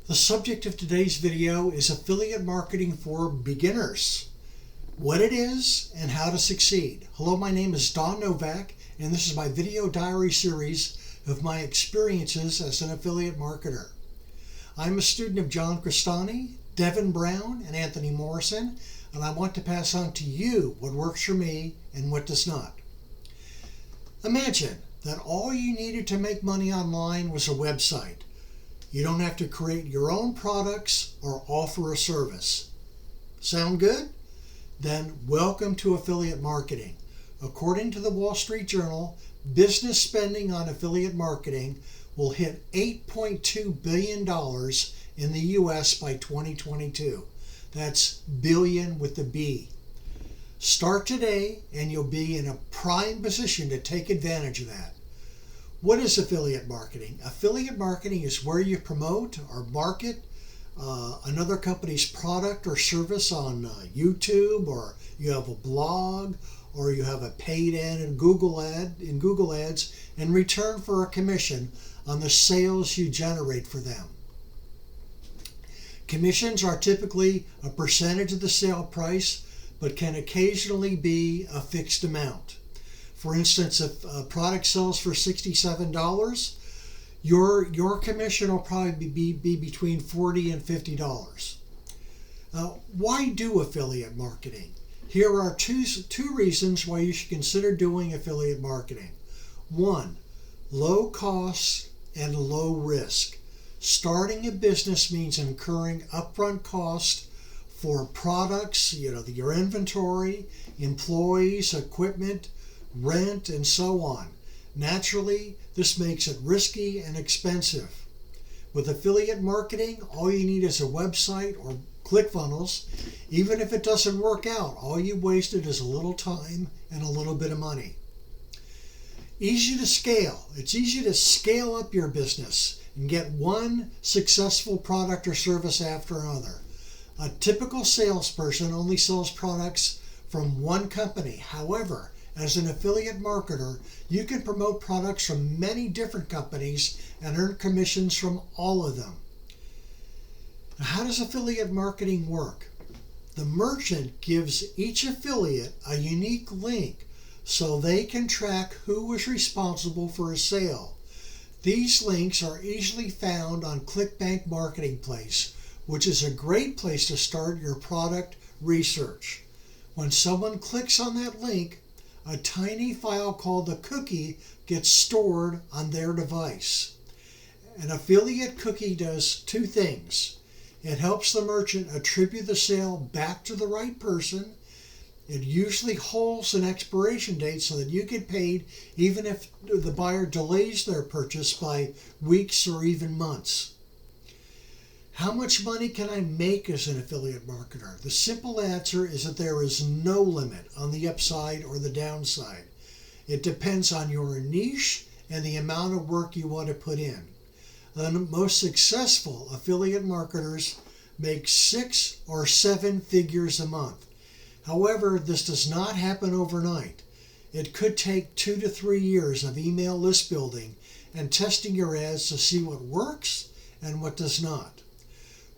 The subject of today's video is affiliate marketing for beginners. What it is and how to succeed. Hello, my name is Novak, and this is my video diary series of my experiences as an affiliate marketer. I'm a student of John Crestani, Devin Brown, and Anthony Morrison, and I want to pass on to you what works for me and what does not. Imagine that all you needed to make money online was a website. You don't have to create your own products or offer a service. Sound good? Then welcome to affiliate marketing. According to the Wall Street Journal, business spending on affiliate marketing will hit $8.2 billion in the U.S. by 2022. That's billion with the B. Start today and you'll be in a prime position to take advantage of that. What is affiliate marketing? Affiliate marketing is where you promote or market another company's product or service on YouTube, or you have a blog, or you have a paid ad in Google Ads in return for a commission on the sales you generate for them. Commissions are typically a percentage of the sale price, but can occasionally be a fixed amount. For instance, if a product sells for $67, your commission will probably be between $40 and $50. Why do affiliate marketing? Here are two reasons why you should consider doing affiliate marketing. One, low costs and low risk. Starting a business means incurring upfront costs for products, your inventory, employees, equipment, rent, and so on. Naturally, this makes it risky and expensive. With affiliate marketing, all you need is a website or ClickFunnels. Even if it doesn't work out, all you wasted is a little time and a little bit of money. Easy to scale. It's easy to scale up your business and get one successful product or service after another. A typical salesperson only sells products from one company. However, as an affiliate marketer, you can promote products from many different companies and earn commissions from all of them. Now, how does affiliate marketing work? The merchant gives each affiliate a unique link so they can track who was responsible for a sale. These links are easily found on ClickBank Marketplace, which is a great place to start your product research. When someone clicks on that link, a tiny file called a cookie gets stored on their device. An affiliate cookie does two things. It helps the merchant attribute the sale back to the right person. It usually holds an expiration date so that you get paid even if the buyer delays their purchase by weeks or even months. How much money can I make as an affiliate marketer? The simple answer is that there is no limit on the upside or the downside. It depends on your niche and the amount of work you want to put in. The most successful affiliate marketers make 6 or 7 figures a month. However, this does not happen overnight. It could take 2 to 3 years of email list building and testing your ads to see what works and what does not.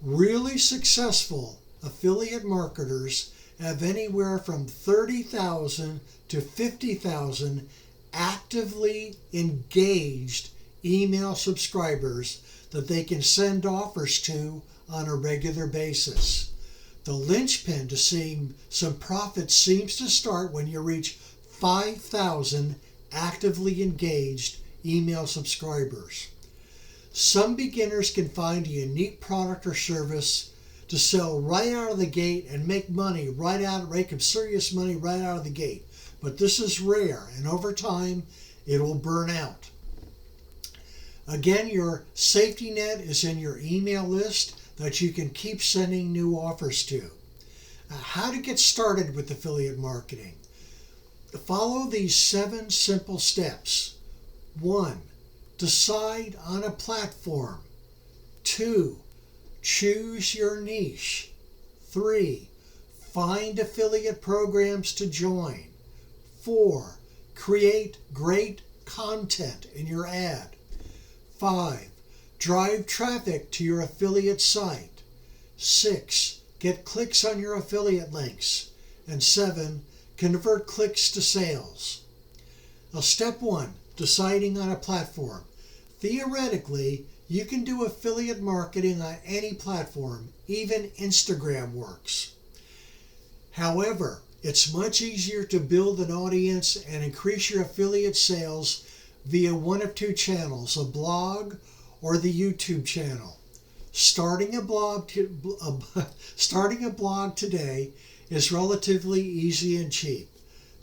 Really successful affiliate marketers have anywhere from 30,000 to 50,000 actively engaged email subscribers that they can send offers to on a regular basis. The linchpin to seeing some profit seems to start when you reach 5,000 actively engaged email subscribers. Some beginners can find a unique product or service to sell right out of the gate and make serious money right out of the gate. But this is rare, and over time, it will burn out. Again, your safety net is in your email list that you can keep sending new offers to. How to get started with affiliate marketing? Follow these 7 simple steps. 1. Decide on a platform. 2. Choose your niche. 3. Find affiliate programs to join. 4. Create great content in your ad. 5. drive traffic to your affiliate site. 6, get clicks on your affiliate links. And 7, convert clicks to sales. Now, step 1, deciding on a platform. Theoretically, you can do affiliate marketing on any platform, even Instagram works. However, it's much easier to build an audience and increase your affiliate sales via one of two channels, a blog or the YouTube channel. Starting a blog today is relatively easy and cheap.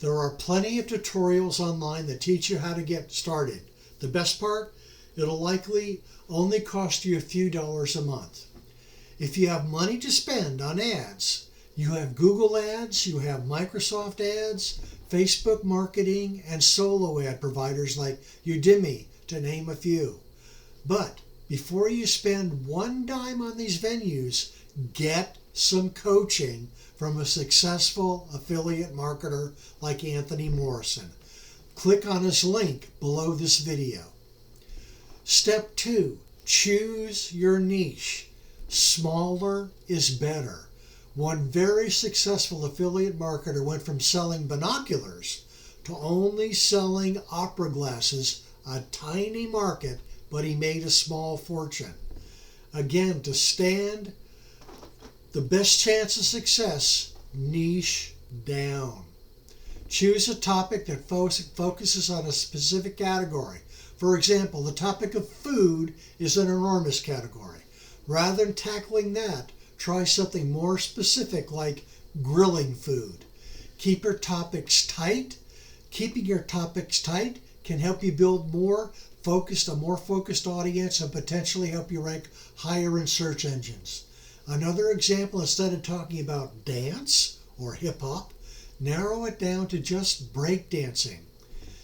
There are plenty of tutorials online that teach you how to get started. The best part, it'll likely only cost you a few dollars a month. If you have money to spend on ads, you have Google ads, you have Microsoft ads, Facebook marketing, and solo ad providers like Udemy, to name a few. But before you spend one dime on these venues, get some coaching from a successful affiliate marketer like Anthony Morrison. Click on his link below this video. Step 2, choose your niche. Smaller is better. One very successful affiliate marketer went from selling binoculars to only selling opera glasses, a tiny market, but he made a small fortune. Again, to stand the best chance of success, niche down. Choose a topic that focuses on a specific category. For example, the topic of food is an enormous category. Rather than tackling that, try something more specific like grilling food. Keep your topics tight. Keeping your topics tight can help you build a more focused audience and potentially help you rank higher in search engines. Another example, instead of talking about dance or hip hop, narrow it down to just break dancing.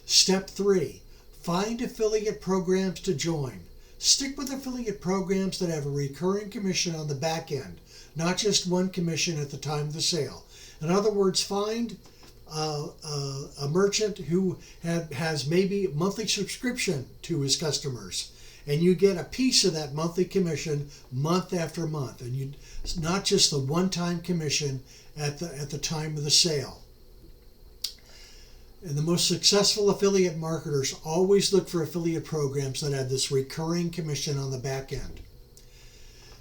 Step 3, find affiliate programs to join. Stick with affiliate programs that have a recurring commission on the back end, not just one commission at the time of the sale. In other words, find a merchant who has maybe a monthly subscription to his customers, and you get a piece of that monthly commission month after month, and not just the one-time commission at the time of the sale. And the most successful affiliate marketers always look for affiliate programs that have this recurring commission on the back end.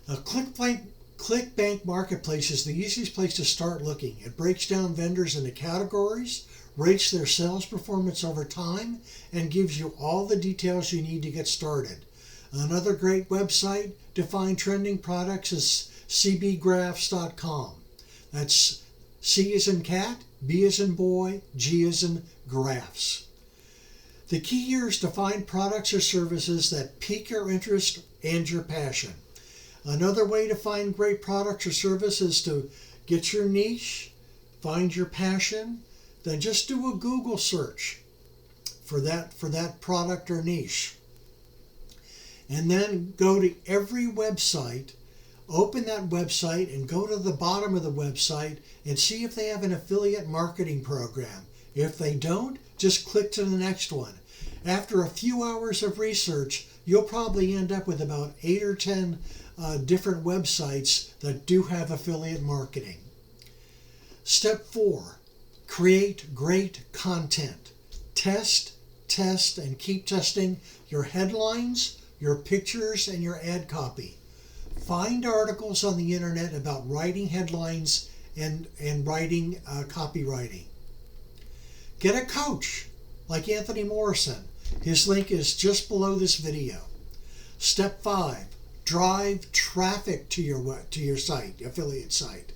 Now, ClickBank Marketplace is the easiest place to start looking. It breaks down vendors into categories, rates their sales performance over time, and gives you all the details you need to get started. Another great website to find trending products is cbgraphs.com. That's C as in cat, B as in boy, G as in graphs. The key here is to find products or services that pique your interest and your passion. Another way to find great products or services is to get your niche, find your passion, then just do a Google search for that product or niche. And then go to every website, open that website, and go to the bottom of the website and see if they have an affiliate marketing program. If they don't, just click to the next one. After a few hours of research, you'll probably end up with about 8 or 10 different websites that do have affiliate marketing. Step 4, create great content. Test, and keep testing your headlines, your pictures, and your ad copy. Find articles on the internet about writing headlines and writing copywriting. Get a coach like Anthony Morrison. His link is just below this video. Step 5, drive traffic to your site, affiliate site.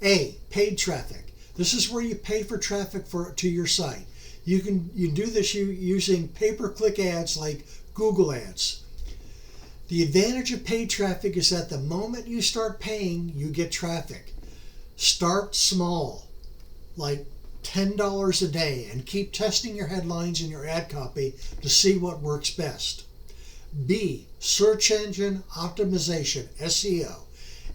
A, paid traffic. This is where you pay for traffic to your site. You do this using pay-per-click ads like Google ads. The advantage of paid traffic is that the moment you start paying, you get traffic. Start small, like $10 a day, and keep testing your headlines and your ad copy to see what works best. B, search engine optimization, SEO.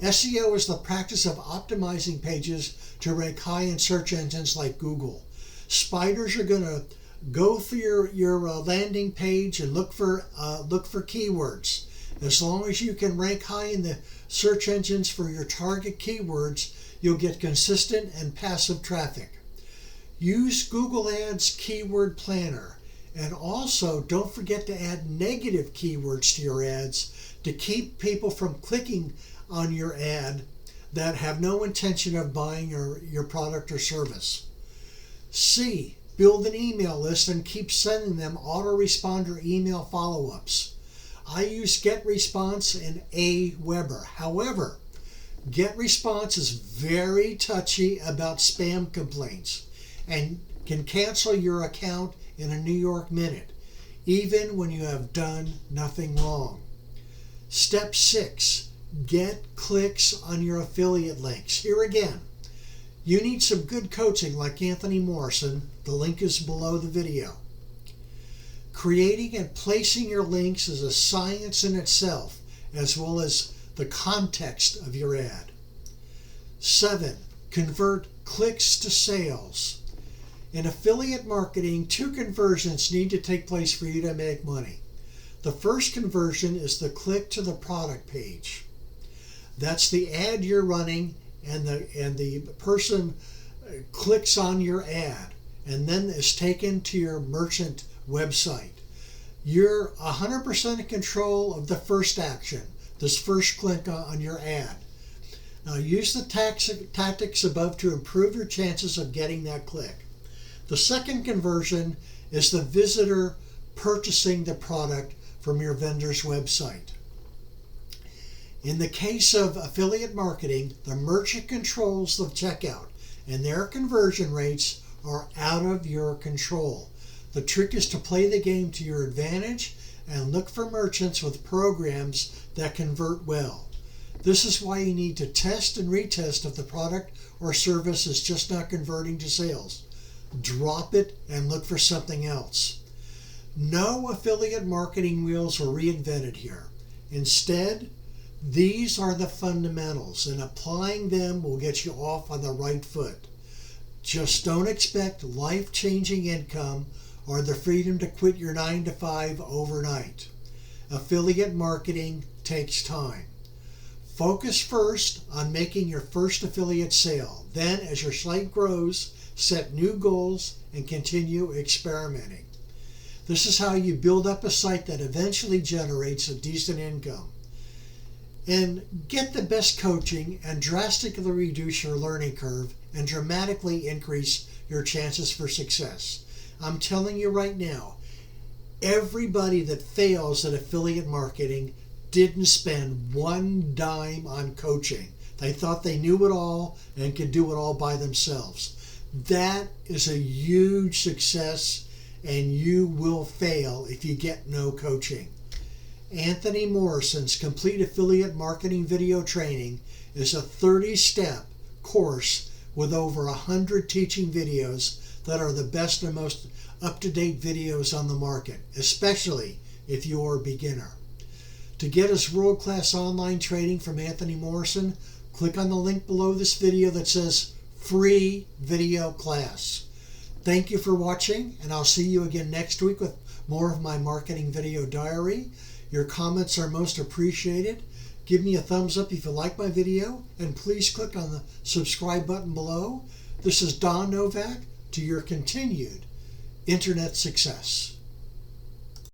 SEO is the practice of optimizing pages to rank high in search engines like Google. Spiders are going to go through your landing page and look for keywords. As long as you can rank high in the search engines for your target keywords, you'll get consistent and passive traffic. Use Google Ads Keyword Planner, and also don't forget to add negative keywords to your ads to keep people from clicking on your ad that have no intention of buying your product or service. C, build an email list and keep sending them autoresponder email follow-ups. I use GetResponse and Aweber. However, GetResponse is very touchy about spam complaints and can cancel your account in a New York minute, even when you have done nothing wrong. Step 6, get clicks on your affiliate links. Here again, you need some good coaching like Anthony Morrison. The link is below the video. Creating and placing your links is a science in itself, as well as the context of your ad. 7, convert clicks to sales. In affiliate marketing, 2 conversions need to take place for you to make money. The first conversion is the click to the product page. That's the ad you're running, and the person clicks on your ad and then is taken to your merchant website. You're 100% in control of the first action, this first click on your ad. Now use the tactics above to improve your chances of getting that click. The second conversion is the visitor purchasing the product from your vendor's website. In the case of affiliate marketing, the merchant controls the checkout, and their conversion rates are out of your control. The trick is to play the game to your advantage and look for merchants with programs that convert well. This is why you need to test and retest if the product or service is just not converting to sales. Drop it and look for something else. No affiliate marketing wheels were reinvented here. Instead, these are the fundamentals, and applying them will get you off on the right foot. Just don't expect life-changing income or the freedom to quit your 9-to-5 overnight. Affiliate marketing takes time. Focus first on making your first affiliate sale. Then, as your site grows, set new goals and continue experimenting. This is how you build up a site that eventually generates a decent income. And get the best coaching and drastically reduce your learning curve and dramatically increase your chances for success. I'm telling you right now, everybody that fails at affiliate marketing didn't spend one dime on coaching. They thought they knew it all and could do it all by themselves. That is a huge success, and you will fail if you get no coaching. Anthony Morrison's Complete Affiliate Marketing Video Training is a 30-step course with over 100 teaching videos that are the best and most up-to-date videos on the market, especially if you're a beginner. To get his world-class online training from Anthony Morrison, click on the link below this video that says Free Video Class. Thank you for watching, and I'll see you again next week with more of my marketing video diary. Your comments are most appreciated. Give me a thumbs up if you like my video, and please click on the subscribe button below. This is Don Novak to your continued internet success.